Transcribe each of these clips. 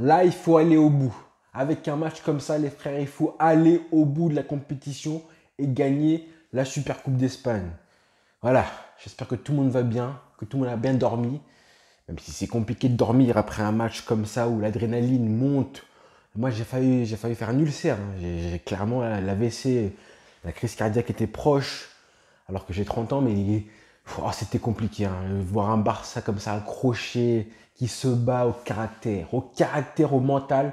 là, il faut aller au bout. Avec un match comme ça, les frères, il faut aller au bout de la compétition et gagner la Super Coupe d'Espagne. Voilà, j'espère que tout le monde va bien, que tout le monde a bien dormi. Même si c'est compliqué de dormir après un match comme ça où l'adrénaline monte. Moi, j'ai failli faire un ulcère, hein. Clairement, l'AVC, la crise cardiaque était proche, alors que j'ai 30 ans, mais oh, c'était compliqué, hein. Voir un Barça comme ça accroché, qui se bat au caractère, au mental.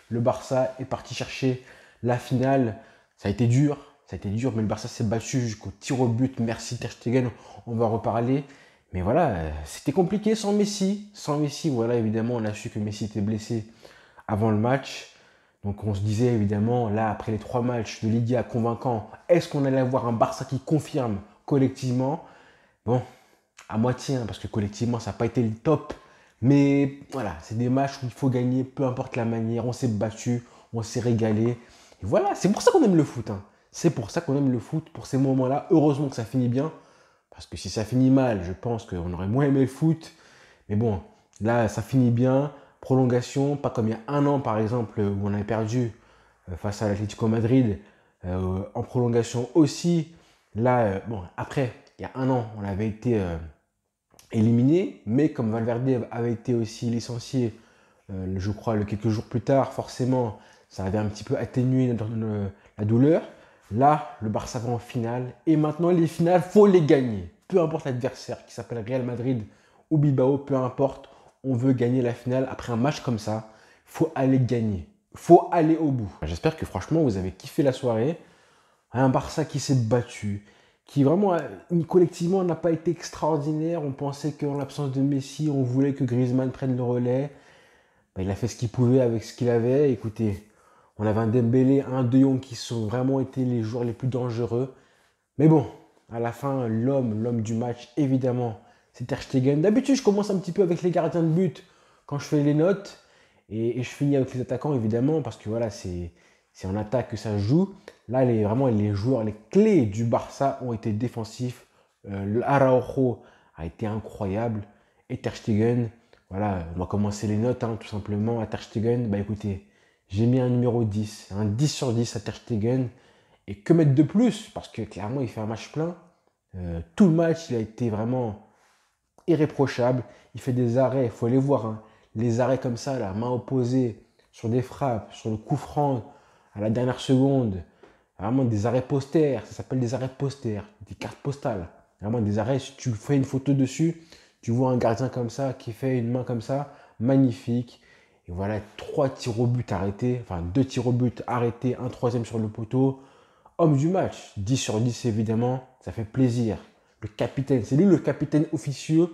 Le Barça est parti chercher la finale. Ça a été dur, mais le Barça s'est battu jusqu'au tir au but. Merci Ter Stegen, on va reparler. Mais voilà, c'était compliqué sans Messi. Sans Messi, voilà, évidemment, on a su que Messi était blessé avant le match. Donc on se disait évidemment, là, après les 3 matchs de Liga convaincants, est-ce qu'on allait avoir un Barça qui confirme collectivement? Bon, à moitié, hein, parce que collectivement, ça n'a pas été le top. Mais voilà, c'est des matchs où il faut gagner, peu importe la manière. On s'est battu, on s'est régalé. Et voilà, c'est pour ça qu'on aime le foot, hein. C'est pour ça qu'on aime le foot, pour ces moments-là. Heureusement que ça finit bien. Parce que si ça finit mal, je pense qu'on aurait moins aimé le foot. Mais bon, là, ça finit bien. Prolongation, pas comme il y a un an, par exemple, où on avait perdu face à l'Atlético Madrid. En prolongation aussi. Là, bon, après, il y a un an, on avait été éliminé. Mais comme Valverde avait été aussi licencié, je crois, quelques jours plus tard, forcément, ça avait un petit peu atténué la douleur. Là, le Barça va en finale. Et maintenant, les finales, faut les gagner. Peu importe l'adversaire, qui s'appelle Real Madrid ou Bilbao, peu importe. On veut gagner la finale. Après un match comme ça, faut aller gagner. Faut aller au bout. J'espère que franchement, vous avez kiffé la soirée. Un Barça qui s'est battu, qui vraiment, collectivement, n'a pas été extraordinaire. On pensait qu'en l'absence de Messi, on voulait que Griezmann prenne le relais. Ben, il a fait ce qu'il pouvait avec ce qu'il avait. Écoutez, on avait un Dembélé, un De Jong qui sont vraiment été les joueurs les plus dangereux. Mais bon, à la fin, l'homme du match, évidemment, c'est Ter Stegen. D'habitude, je commence un petit peu avec les gardiens de but quand je fais les notes. Et je finis avec les attaquants, évidemment, parce que voilà, c'est en attaque que ça se joue. Là, vraiment, les joueurs, les clés du Barça ont été défensifs. Araujo a été incroyable. Et Ter Stegen, voilà, on va commencer les notes, hein, tout simplement. À Ter Stegen, bah écoutez, j'ai mis un numéro 10, un 10 sur 10 à Ter Stegen. Et que mettre de plus? Parce que clairement, il fait un match plein. Tout le match, il a été vraiment irréprochable. Il fait des arrêts, il faut les voir, hein. Les arrêts comme ça, la main opposée, sur des frappes, sur le coup franc, à la dernière seconde. Vraiment des arrêts posters, ça s'appelle des arrêts posters, des cartes postales. Vraiment des arrêts, si tu fais une photo dessus, tu vois un gardien comme ça qui fait une main comme ça, magnifique. Et voilà, 3 tirs au but arrêtés, enfin 2 tirs au but arrêtés, un troisième sur le poteau. Homme du match, 10 sur 10 évidemment, ça fait plaisir. Le capitaine, c'est lui le capitaine officieux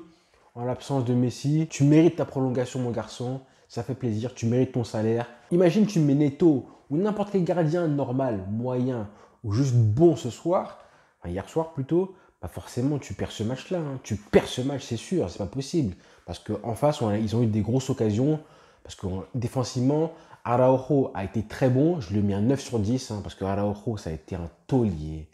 en l'absence de Messi. Tu mérites ta prolongation mon garçon, ça fait plaisir, tu mérites ton salaire. Imagine tu mets Neto ou n'importe quel gardien normal, moyen ou juste bon ce soir, enfin hier soir plutôt, bah forcément tu perds ce match-là, hein. Tu perds ce match, c'est sûr, c'est pas possible. Parce qu'en face, ils ont eu des grosses occasions. Parce que défensivement, Araujo a été très bon. Je lui ai mis un 9 sur 10, hein, parce que Araujo, ça a été un taulier.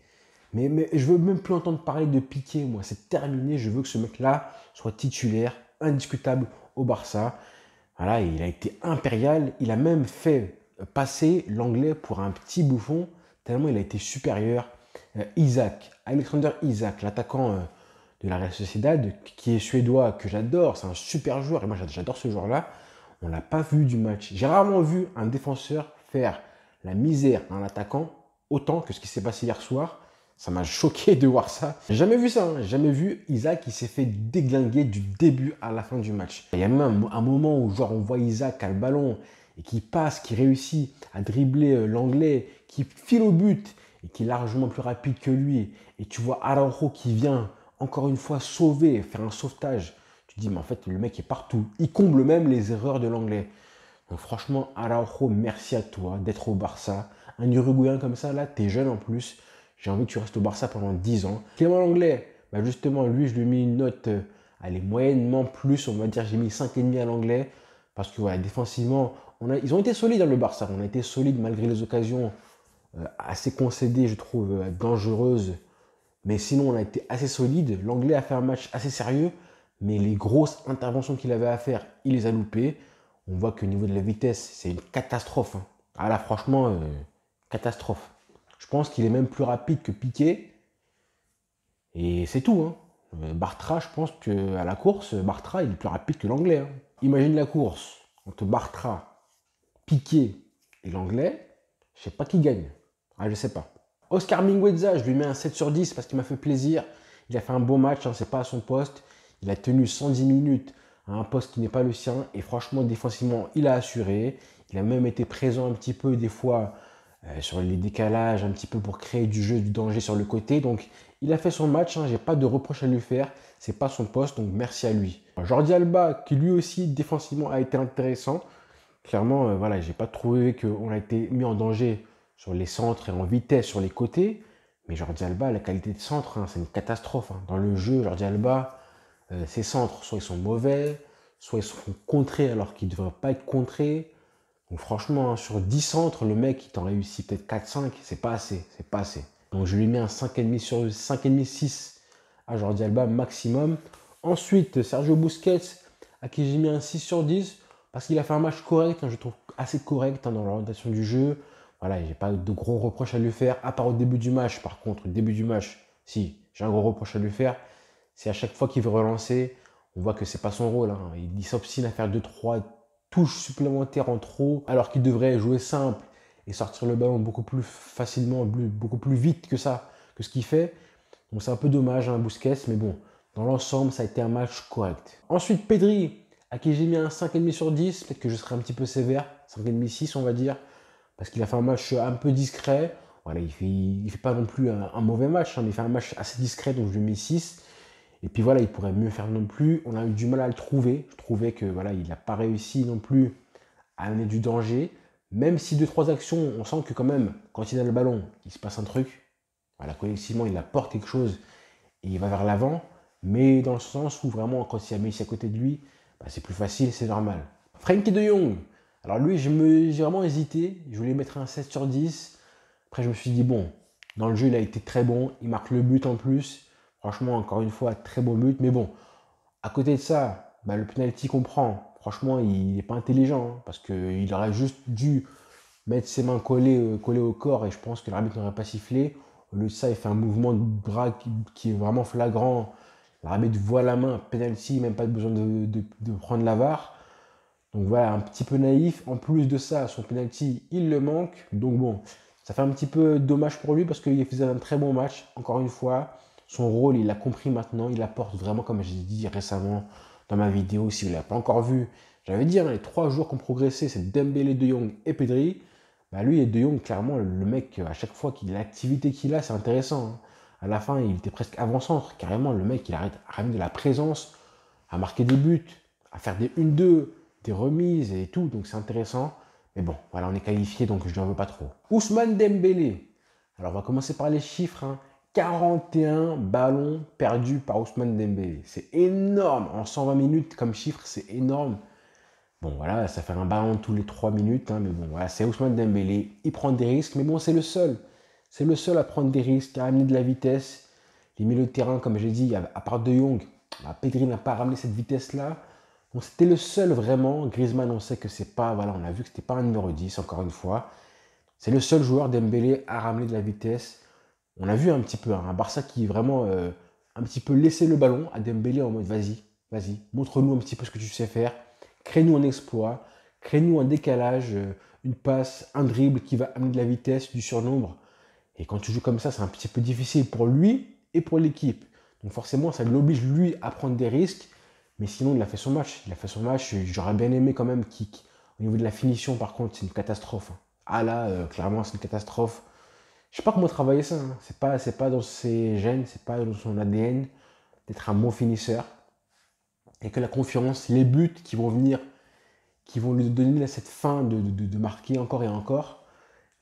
Mais je veux même plus entendre parler de Piqué, moi. C'est terminé. Je veux que ce mec-là soit titulaire, indiscutable au Barça. Voilà, il a été impérial. Il a même fait passer l'anglais pour un petit bouffon, tellement il a été supérieur. Alexander Isak, l'attaquant de la Real Sociedad, qui est suédois, que j'adore. C'est un super joueur. Et moi, j'adore ce joueur-là. On l'a pas vu du match. J'ai rarement vu un défenseur faire la misère à un attaquant autant que ce qui s'est passé hier soir. Ça m'a choqué de voir ça. J'ai jamais vu ça, hein. J'ai jamais vu Isaac qui s'est fait déglinguer du début à la fin du match. Il y a même un moment où genre on voit Isaac à le ballon et qui passe, qui réussit à dribbler l'anglais, qui file au but et qui est largement plus rapide que lui. Et tu vois Araujo qui vient encore une fois sauver, faire un sauvetage. Tu dis mais en fait le mec est partout. Il comble même les erreurs de l'anglais. Donc franchement Araujo, merci à toi d'être au Barça. Un Uruguayen comme ça, là, t'es jeune en plus. J'ai envie que tu restes au Barça pendant 10 ans. Clément Langlais, bah justement, lui, je lui ai mis une note, elle est moyennement plus, on va dire, j'ai mis 5,5 à l'anglais. Parce que voilà, défensivement, ils ont été solides dans le Barça. On a été solides malgré les occasions assez concédées, je trouve, dangereuses. Mais sinon, on a été assez solides. L'anglais a fait un match assez sérieux. Mais les grosses interventions qu'il avait à faire, il les a loupées. On voit qu'au niveau de la vitesse, c'est une catastrophe. Hein. Ah là, franchement, catastrophe. Je pense qu'il est même plus rapide que Piquet. Et c'est tout. Hein. Bartra, je pense qu'à la course, Bartra, il est plus rapide que l'anglais. Hein. Imagine la course entre Bartra, Piquet et l'anglais. Je sais pas qui gagne. Ah, je sais pas. Oscar Mingueza, je lui mets un 7 sur 10 parce qu'il m'a fait plaisir. Il a fait un bon match, hein, c'est pas à son poste. Il a tenu 110 minutes à un poste qui n'est pas le sien. Et franchement, défensivement, il a assuré. Il a même été présent un petit peu des fois sur les décalages, un petit peu pour créer du jeu, du danger sur le côté. Donc, il a fait son match. Hein, j'ai pas de reproche à lui faire. C'est pas son poste, donc merci à lui. Jordi Alba, qui lui aussi défensivement a été intéressant. Clairement, voilà, j'ai pas trouvé qu'on a été mis en danger sur les centres et en vitesse sur les côtés. Mais Jordi Alba, la qualité de centre, hein, c'est une catastrophe. Hein. Dans le jeu, Jordi Alba, ses centres, soit ils sont mauvais, soit ils sont contrés alors qu'ils ne devraient pas être contrés. Donc franchement, hein, sur 10 centres, le mec, il t'en réussit peut-être 4-5, c'est pas assez, c'est pas assez. Donc je lui mets un 5,5 sur 5,5, 6 à Jordi Alba maximum. Ensuite, Sergio Busquets, à qui j'ai mis un 6 sur 10, parce qu'il a fait un match correct, hein, je trouve assez correct hein, dans l'orientation du jeu. Voilà, j'ai pas de gros reproches à lui faire, à part au début du match. Par contre, au début du match, si, j'ai un gros reproche à lui faire. C'est à chaque fois qu'il veut relancer, on voit que c'est pas son rôle. Hein. Il s'obstine à faire 2-3 touches supplémentaires en trop, alors qu'il devrait jouer simple et sortir le ballon beaucoup plus facilement, beaucoup plus vite que ça, que ce qu'il fait. Donc c'est un peu dommage, hein, Busquets, mais bon, dans l'ensemble, ça a été un match correct. Ensuite, Pedri, à qui j'ai mis un 5,5 sur 10, peut-être que je serai un petit peu sévère, 5,5, 6 on va dire, parce qu'il a fait un match un peu discret. Voilà, il fait pas non plus un mauvais match, hein, mais il fait un match assez discret, donc je lui mets 6. Et puis voilà, il pourrait mieux faire non plus. On a eu du mal à le trouver. Je trouvais que voilà, il n'a pas réussi non plus à amener du danger. Même si 2-3 actions, on sent que quand même, quand il a le ballon, il se passe un truc. Voilà, collectivement, il apporte quelque chose et il va vers l'avant. Mais dans le sens où vraiment, quand il y a Messi à côté de lui, bah, c'est plus facile, c'est normal. Frenkie de Jong. Alors lui, j'ai vraiment hésité. Je voulais mettre un 7 sur 10. Après, je me suis dit, bon, dans le jeu, il a été très bon. Il marque le but en plus. Franchement, encore une fois, très beau but. Mais bon, à côté de ça, bah, le penalty qu'on prend, franchement, il n'est pas intelligent. Hein, parce qu'il aurait juste dû mettre ses mains collées au corps et je pense que l'arbitre n'aurait pas sifflé. Au lieu de ça, il fait un mouvement de bras qui est vraiment flagrant. L'arbitre voit la main, penalty, même pas besoin de prendre la VAR. Donc voilà, un petit peu naïf. En plus de ça, son penalty, il le manque. Donc bon, ça fait un petit peu dommage pour lui parce qu'il faisait un très bon match. Encore une fois, son rôle, il l'a compris maintenant. Il apporte vraiment, comme j'ai dit récemment dans ma vidéo, si vous ne l'avez pas encore vu, j'avais dit, hein, les 3 joueurs qui ont progressé, c'est Dembélé, De Jong et Pedri. Bah lui et De Jong, clairement, le mec, à chaque fois qu'il a l'activité qu'il a, c'est intéressant. Hein. À la fin, il était presque avant-centre. Carrément, le mec, il arrête à ramener de la présence, à marquer des buts, à faire des 1-2, des remises et tout. Donc c'est intéressant. Mais bon, voilà, on est qualifié, donc je n'en veux pas trop. Ousmane Dembélé. Alors, on va commencer par les chiffres. Hein. 41 ballons perdus par Ousmane Dembélé. C'est énorme. En 120 minutes, comme chiffre, c'est énorme. Bon, voilà, ça fait un ballon tous les 3 minutes. Hein, mais bon, voilà, c'est Ousmane Dembélé. Il prend des risques, mais bon, c'est le seul. C'est le seul à prendre des risques, à amener de la vitesse. Les milieux de terrain, comme j'ai dit, à part De Jong, bah, Pedri n'a pas ramené cette vitesse-là. Donc c'était le seul vraiment. Griezmann, on sait que c'est pas, voilà, on a vu que c'était pas un numéro 10, encore une fois. C'est le seul joueur Dembélé à ramener de la vitesse. On a vu un petit peu un Barça qui vraiment un petit peu laissé le ballon à Dembélé en mode vas-y, vas-y, montre-nous un petit peu ce que tu sais faire, crée-nous un exploit, crée-nous un décalage, une passe, un dribble qui va amener de la vitesse, du surnombre. Et quand tu joues comme ça, c'est un petit peu difficile pour lui et pour l'équipe. Donc forcément, ça l'oblige lui à prendre des risques. Mais sinon, il a fait son match. Il a fait son match. J'aurais bien aimé quand même au niveau de la finition, par contre, c'est une catastrophe. Ah là, clairement, c'est une catastrophe. Je sais pas comment travailler ça. Hein. C'est pas dans ses gènes, c'est pas dans son ADN d'être un bon finisseur. Et que la confiance, les buts qui vont venir, qui vont lui donner cette fin de marquer encore et encore.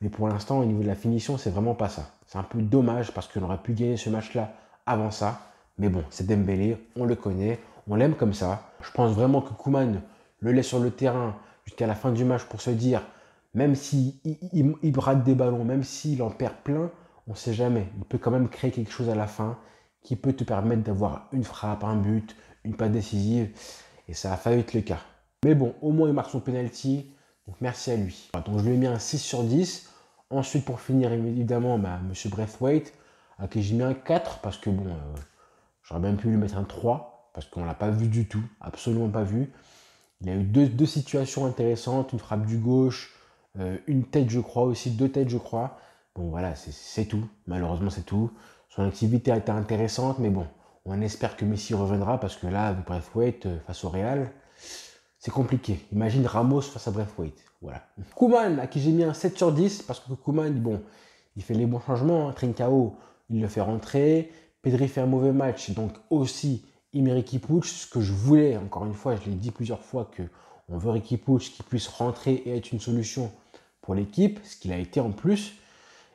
Mais pour l'instant, au niveau de la finition, c'est vraiment pas ça. C'est un peu dommage parce qu'on aurait pu gagner ce match-là avant ça. Mais bon, c'est Dembélé, on le connaît, on l'aime comme ça. Je pense vraiment que Koeman le laisse sur le terrain jusqu'à la fin du match pour se dire, même s'il il brade des ballons, même s'il en perd plein, on ne sait jamais. Il peut quand même créer quelque chose à la fin qui peut te permettre d'avoir une frappe, un but, une passe décisive. Et ça a failli être le cas. Mais bon, au moins il marque son penalty, donc merci à lui. Donc je lui ai mis un 6 sur 10. Ensuite, pour finir, évidemment, Monsieur Braithwaite, à qui j'ai mis un 4, parce que bon, j'aurais même pu lui mettre un 3, parce qu'on ne l'a pas vu du tout, absolument pas vu. Il y a eu deux situations intéressantes, une frappe du gauche, une tête je crois aussi, 2 têtes je crois. Bon voilà, c'est tout, malheureusement c'est tout. Son activité a été intéressante, mais bon, on espère que Messi reviendra, parce que là, avec Braithwaite face au Real, c'est compliqué. Imagine Ramos face à Braithwaite. Voilà. Koeman, à qui j'ai mis un 7 sur 10, parce que Koeman, bon, il fait les bons changements. Hein. Trincao, il le fait rentrer. Pedri fait un mauvais match, donc aussi, il met Riqui Puig. Ce que je voulais, encore une fois, je l'ai dit plusieurs fois, qu'on veut Riqui Puig qui puisse rentrer et être une solution pour l'équipe, ce qu'il a été en plus.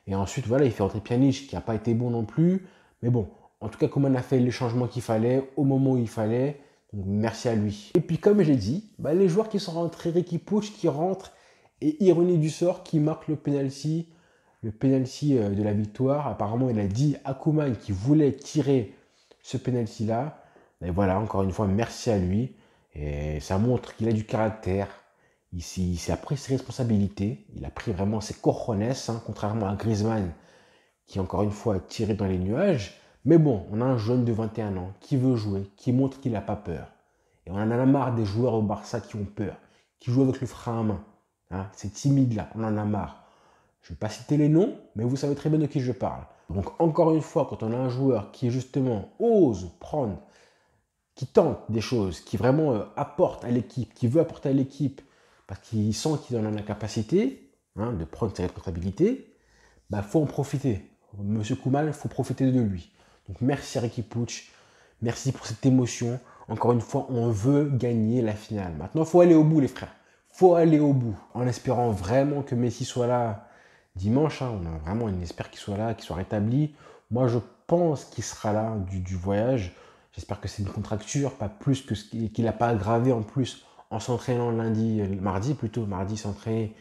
Et ensuite, voilà, il fait rentrer Pjanic, qui n'a pas été bon non plus. Mais bon, en tout cas, Koeman a fait les changements qu'il fallait, au moment où il fallait. Donc, merci à lui. Et puis, comme j'ai dit, les joueurs qui sont rentrés, Riqui Puig qui rentre, et ironie du sort, qui marque le penalty de la victoire. Apparemment, il a dit à Koeman qu'il voulait tirer ce penalty-là. Et voilà, encore une fois, merci à lui. Et ça montre qu'il a du caractère. Il s'est pris ses responsabilités. Il a pris vraiment ses cojones, hein, contrairement à Griezmann, qui encore une fois a tiré dans les nuages. Mais bon, on a un jeune de 21 ans qui veut jouer, qui montre qu'il n'a pas peur. Et on en a marre des joueurs au Barça qui ont peur, qui jouent avec le frein à main. Hein, c'est timide là, on en a marre. Je ne vais pas citer les noms, mais vous savez très bien de qui je parle. Donc encore une fois, quand on a un joueur qui justement ose prendre, qui tente des choses, qui vraiment apporte à l'équipe, qui veut apporter à l'équipe, parce qu'il sent qu'il en a la capacité de prendre ses responsabilités, faut en profiter. Monsieur Koeman, il faut profiter de lui. Donc merci à Riqui Puig, merci pour cette émotion. Encore une fois, on veut gagner la finale. Maintenant, il faut aller au bout, les frères. Il faut aller au bout. En espérant vraiment que Messi soit là dimanche. On espère qu'il soit là, qu'il soit rétabli. Moi, je pense qu'il sera là du voyage. J'espère que c'est une contracture, pas plus que qu'il n'a pas aggravé en plus en s'entraînant mardi s'entraîner.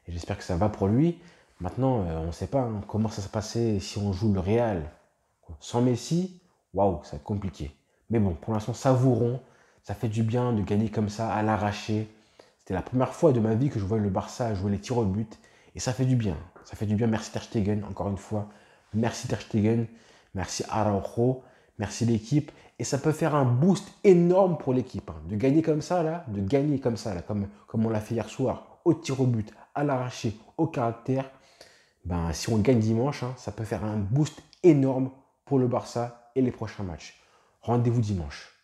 Et j'espère que ça va pour lui. Maintenant, on ne sait pas comment ça va se passer si on joue le Real. Sans Messi, waouh, ça va être compliqué. Mais bon, pour l'instant, savourons. Ça fait du bien de gagner comme ça, à l'arraché. C'était la première fois de ma vie que je voyais le Barça jouer les tirs au but. Et ça fait du bien. Ça fait du bien. Merci Ter Stegen, encore une fois. Merci Ter Stegen. Merci Araujo. Merci l'équipe. Et ça peut faire un boost énorme pour l'équipe. De gagner comme ça, là. De gagner comme ça, là. Comme on l'a fait hier soir. Au tir au but, à l'arraché, au caractère. Si on gagne dimanche, ça peut faire un boost énorme pour le Barça et les prochains matchs. Rendez-vous dimanche.